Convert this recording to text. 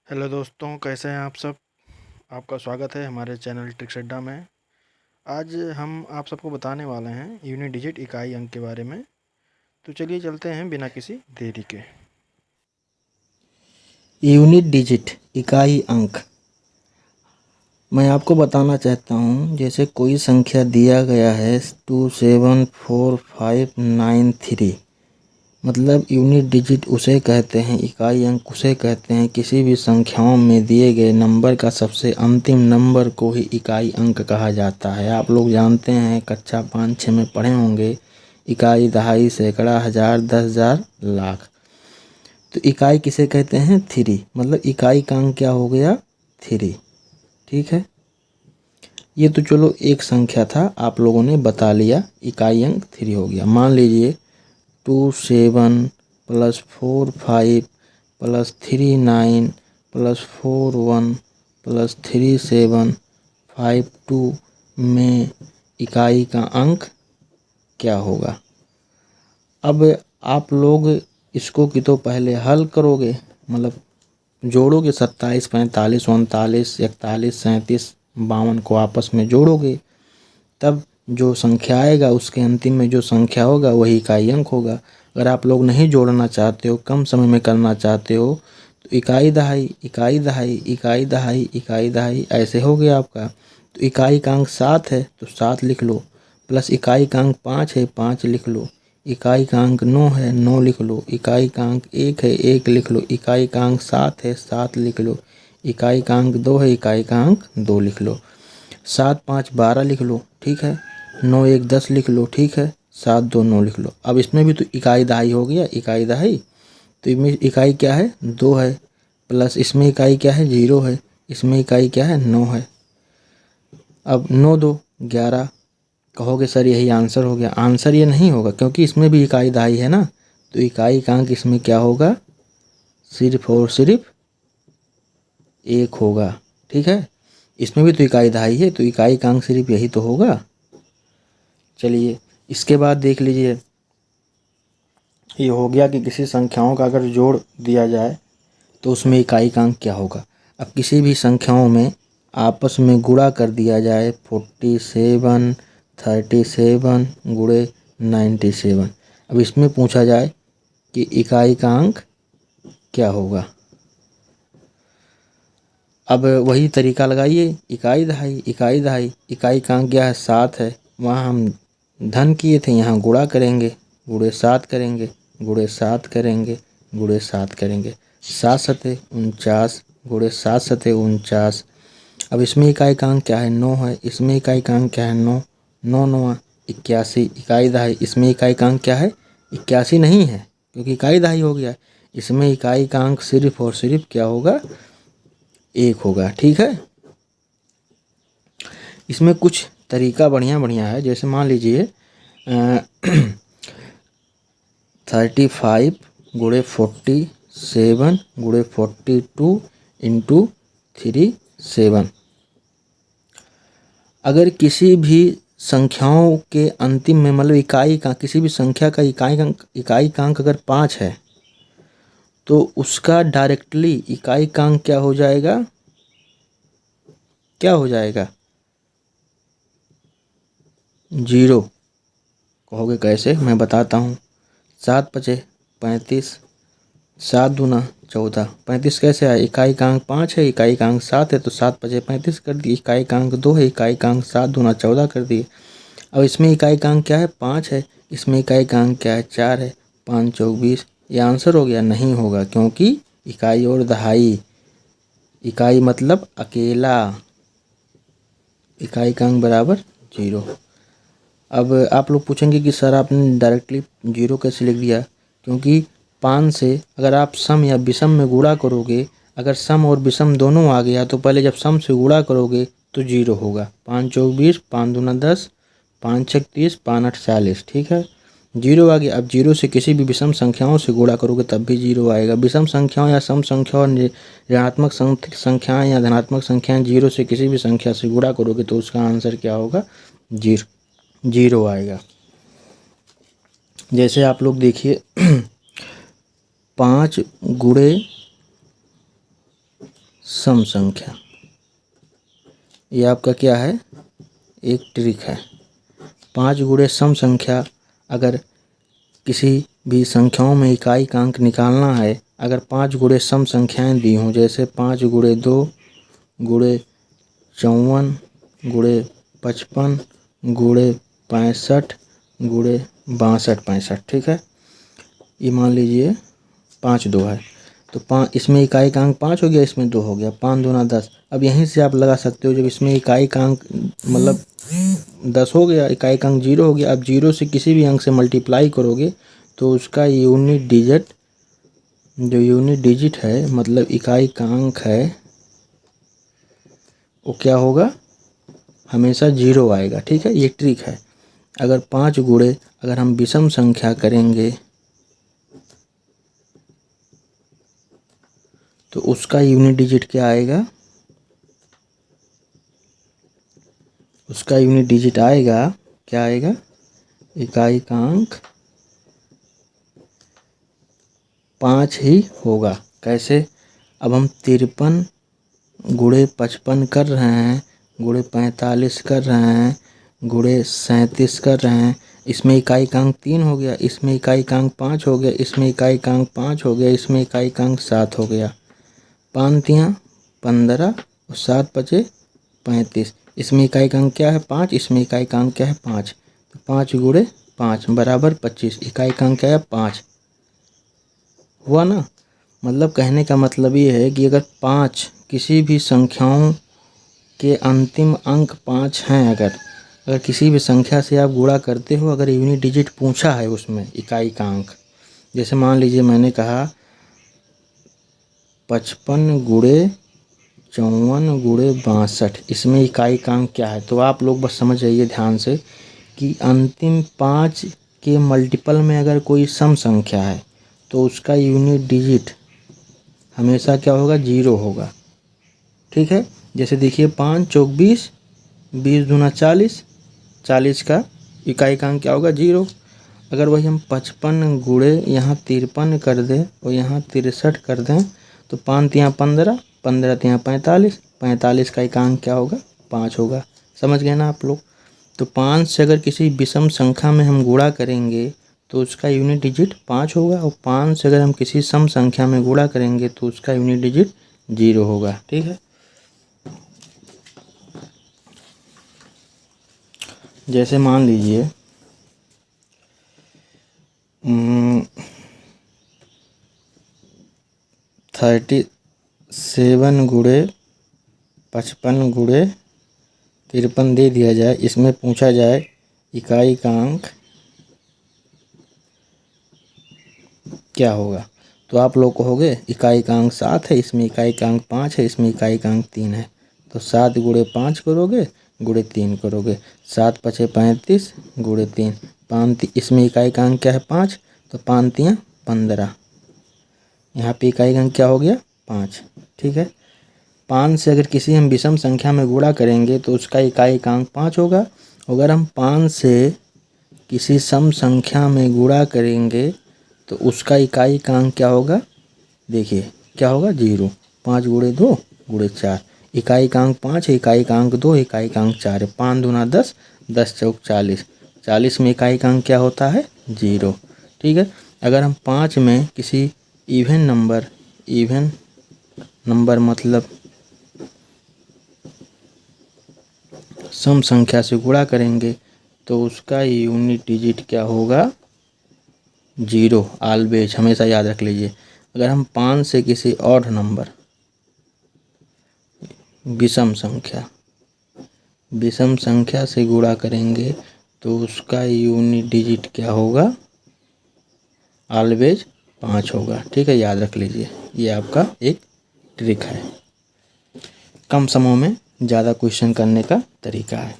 Hello दोस्तों, कैसे हैं आप सब। आपका स्वागत है हमारे चैनल ट्रिक्स अड्डा में। आज हम आप सबको बताने वाले हैं यूनिट डिजिट इकाई अंक के बारे में। तो चलिए चलते हैं बिना किसी देरी के। यूनिट डिजिट इकाई अंक मैं आपको बताना चाहता हूँ। जैसे कोई संख्या दिया गया है 274593, मतलब यूनिट डिजिट उसे कहते हैं, इकाई अंक उसे कहते हैं किसी भी संख्याओं में दिए गए नंबर का सबसे अंतिम नंबर को ही इकाई अंक कहा जाता है। आप लोग जानते हैं, कक्षा 5-6 में पढ़े होंगे, इकाई, दहाई, सैकड़ा, हज़ार, 10,000, लाख। तो इकाई किसे कहते हैं? 3, मतलब इकाई का अंक क्या हो गया? 3। ठीक है, ये तो चलो एक संख्या था, आप लोगों ने बता लिया, इकाई अंक 3 हो गया। मान लीजिए 27 + 45 + 39 + 41 + 3752 में इकाई का अंक क्या होगा? अब आप लोग इसको की तो पहले हल करोगे, मतलब जोड़ोगे, 27, 45, 39, 41, 37, 52 को आपस में जोड़ोगे, तब जो संख्या आएगा उसके अंतिम में जो संख्या होगा वही इकाई अंक होगा। अगर आप लोग नहीं जोड़ना चाहते हो, कम समय में करना चाहते हो, तो इकाई दहाई, इकाई दहाई, इकाई दहाई, इकाई दहाई, ऐसे हो गया आपका। तो इकाई का अंक 7 है तो 7 लिख लो, प्लस इकाई का अंक 5 है, 5 लिख लो, इकाई का अंक 9 है, 9 लिख लो, इकाई का अंक 1 है, 1 लिख लो, इकाई का अंक 7 है, 7 लिख लो, इकाई का अंक 2 है, इकाई का अंक 2 लिख लो। 7, 5, 12 लिख लो, ठीक है। 9, 1, 10 लिख लो, ठीक है। 7, 2, 9 लिख लो। अब इसमें भी तो इकाई दहाई हो गया, इकाई दहाई। तो इसमें इकाई क्या है? 2 है, प्लस इसमें इकाई क्या है? 0 है, इसमें इकाई क्या है? 9 है। अब 9, 2, 11 कहोगे सर यही आंसर हो गया। आंसर ये नहीं होगा, क्योंकि इसमें भी इकाई दहाई है ना। तो इकाई का अंक इसमें क्या होगा? सिर्फ और सिर्फ 1 होगा, ठीक है। इसमें भी तो इकाई दहाई है, तो इकाई का अंक सिर्फ यही तो होगा। चलिए इसके बाद देख लीजिए, ये हो गया कि किसी संख्याओं का अगर जोड़ दिया जाए तो उसमें इकाई का अंक क्या होगा। अब किसी भी संख्याओं में आपस में गुणा कर दिया जाए, 47 37 गुणे 97। अब इसमें पूछा जाए कि इकाई का अंक क्या होगा। अब वही तरीका लगाइए, इकाई दहाई, इकाई दहाई, इकाई का अंक क्या है? 7 है। वहाँ हम धन किए थे, यहाँ गुणा करेंगे, गुणे 7 करेंगे, गुणे 7 करेंगे, गुणे 7 करेंगे। 7 सते 49, गुणे 7 सते 49। अब इसमें इकाई का अंक क्या है? 9 है, इसमें इकाई का अंक क्या है? 9, 9 9 81, इकाई दहाई। इसमें इकाई का अंक क्या है? 81 नहीं है, क्योंकि इकाई दहाई हो गया। इसमें इकाई का अंक सिर्फ और सिर्फ क्या होगा? 1 होगा, ठीक है। इसमें कुछ तरीका बढ़िया बढ़िया है, जैसे मान लीजिए 35 गुणे 47 गुणे 42 इंटू 37। अगर किसी भी संख्याओं के अंतिम में, मतलब इकाई का, किसी भी संख्या का इकाई का अंक अगर 5 है तो उसका डायरेक्टली इकाई का अंक क्या हो जाएगा? क्या हो जाएगा? 0। कहोगे कैसे? मैं बताता हूँ। 7 पचे 35, 7 दूना 14। 35 कैसे आया? इकाई का अंक 5 है, इकाई का अंक 7 है, तो 7 पचे 35 कर दिए। इकाई का अंक 2 है, इकाई का अंक 7 दूना 14 कर दिए। अब इसमें इकाई का अंक क्या है? 5 है, इसमें इकाई का अंक क्या है? 4 है। 5 चौक 20। ये आंसर हो गया? नहीं होगा, क्योंकि इकाई और दहाई, इकाई मतलब अकेला, इकाई का अंक बराबर 0। अब आप लोग पूछेंगे कि सर आपने डायरेक्टली 0 कैसे लिख दिया? क्योंकि 5 से अगर आप सम या विषम में गुणा करोगे, अगर सम और विषम दोनों आ गया तो पहले जब सम से गुणा करोगे तो 0 होगा। 5 चौक 20, 5 दूना 10, 5 छक 30, 5 8 40, ठीक है। 0 आ गया। अब 0 से किसी भी विषम संख्याओं से गुणा करोगे तब भी 0 आएगा। विषम संख्याओं या सम संख्याओं, ऋणात्मक संख्याएं या धनात्मक संख्याएं, 0 से किसी भी संख्या से गुणा करोगे तो उसका आंसर क्या होगा? 0 आएगा। जैसे आप लोग देखिए 5 गुणे सम संख्या। ये आपका क्या है, एक ट्रिक है। 5 गुणे सम संख्या, अगर किसी भी संख्याओं में इकाई का अंक निकालना है, अगर 5 गुणे सम संख्याएं दी हों, जैसे 5 गुणे 2 गुणे 54 गुणे 55 गुणे 65 गुणे 62 ठीक है। ये मान लीजिए 5 2 है, तो 5 इसमें इकाई का अंक 5 हो गया, इसमें 2 हो गया, 5 दूना 10। अब यहीं से आप लगा सकते हो, जब इसमें इकाई का अंक मतलब 10 हो गया, इकाई का अंक 0 हो गया, अब 0 से किसी भी अंक से मल्टीप्लाई करोगे तो उसका यूनिट डिजिट, जो यूनिट डिजिट है मतलब इकाई का अंक है, वो क्या होगा, हमेशा 0 आएगा। ठीक है, ये ट्रिक है। अगर 5 गुणे अगर हम विषम संख्या करेंगे तो उसका यूनिट डिजिट क्या आएगा, उसका यूनिट डिजिट आएगा, क्या आएगा, इकाई का अंक 5 ही होगा। कैसे, अब हम 53 गुणे 55 कर रहे हैं, गुणे 45 कर रहे हैं, गुणे 37 कर रहे हैं, इसमें इकाई का अंक 3 हो गया, इसमें इकाई का अंक 5 हो गया, इसमें इकाई का अंक 5 हो गया, इसमें इकाई का अंक 7 हो गया। 5 तियाँ 15 और 7 पचे 35, इसमें इकाई का अंक क्या है, 5, इसमें इकाई का अंक क्या है, 5, तो 5 गुणे 5 बराबर 25, इकाई का अंक क्या है, 5 हुआ ना। मतलब कहने का मतलब ये है कि अगर 5 किसी भी संख्याओं के अंतिम अंक 5 हैं, अगर किसी भी संख्या से आप गुणा करते हो, अगर यूनिट डिजिट पूछा है उसमें इकाई का अंक, जैसे मान लीजिए मैंने कहा 55 गुणे 54 गुणे 62, इसमें इकाई का अंक क्या है, तो आप लोग बस समझ जाइए ध्यान से कि अंतिम 5 के मल्टीपल में अगर कोई सम संख्या है तो उसका यूनिट डिजिट हमेशा क्या होगा, 0 होगा। ठीक है, जैसे देखिए 5 चौक 20, 20 दूना 40, 40 का इकाई का अंक क्या होगा, 0। अगर वही हम 55 गुणे यहाँ 53 कर दें और यहाँ 63 कर दें तो 5 तियाँ 15, 15 तियाँ 45, 45 का इकाई क्या होगा, 5 होगा। समझ गए ना आप लोग। तो 5 से अगर किसी विषम संख्या में हम गुणा करेंगे तो उसका यूनिट डिजिट 5 होगा, और 5 से अगर हम किसी सम संख्या में गुणा करेंगे तो उसका यूनिट डिजिट 0 होगा। ठीक है, जैसे मान लीजिए 37 गुणे 55 गुणे 53 दे दिया जाए, इसमें पूछा जाए इकाई का अंक क्या होगा, तो आप लोग कहोगे इकाई का अंक 7 है, इसमें इकाई का अंक 5 है, इसमें इकाई का अंक 3 है, तो 7 गुणे 5 करोगे गुणे 3 करोगे, 7 पचे 35 गुणे 3, 5 इसमें इकाई का अंक क्या है, 5, तो 5 तियाँ 15, यहाँ पे इकाई का अंक क्या हो गया, 5। ठीक है, 5 से अगर किसी हम विषम संख्या में गुणा करेंगे तो उसका इकाई का अंक 5 होगा। अगर हम 5 से किसी सम संख्या में गुणा करेंगे तो उसका इकाई का अंक क्या होगा, देखिए क्या होगा, 0। 5 गुणे 2 गुणे 4, इकाई का अंक 5 है, इकाई का अंक 2, इकाई का अंक 4 है, 5 दूना 10, 10 चौक 40, 40 में इकाई का अंक क्या होता है, 0। ठीक है, अगर हम 5 में किसी इवन नंबर मतलब सम संख्या से गुणा करेंगे तो उसका यूनिट डिजिट क्या होगा, 0 ऑलवेज, हमेशा याद रख लीजिए। अगर हम 5 से किसी ऑड नंबर विषम संख्या से गुणा करेंगे तो उसका यूनिट डिजिट क्या होगा, ऑलवेज 5 होगा। ठीक है, याद रख लीजिए, ये आपका एक ट्रिक है, कम समय में ज़्यादा क्वेश्चन करने का तरीका है।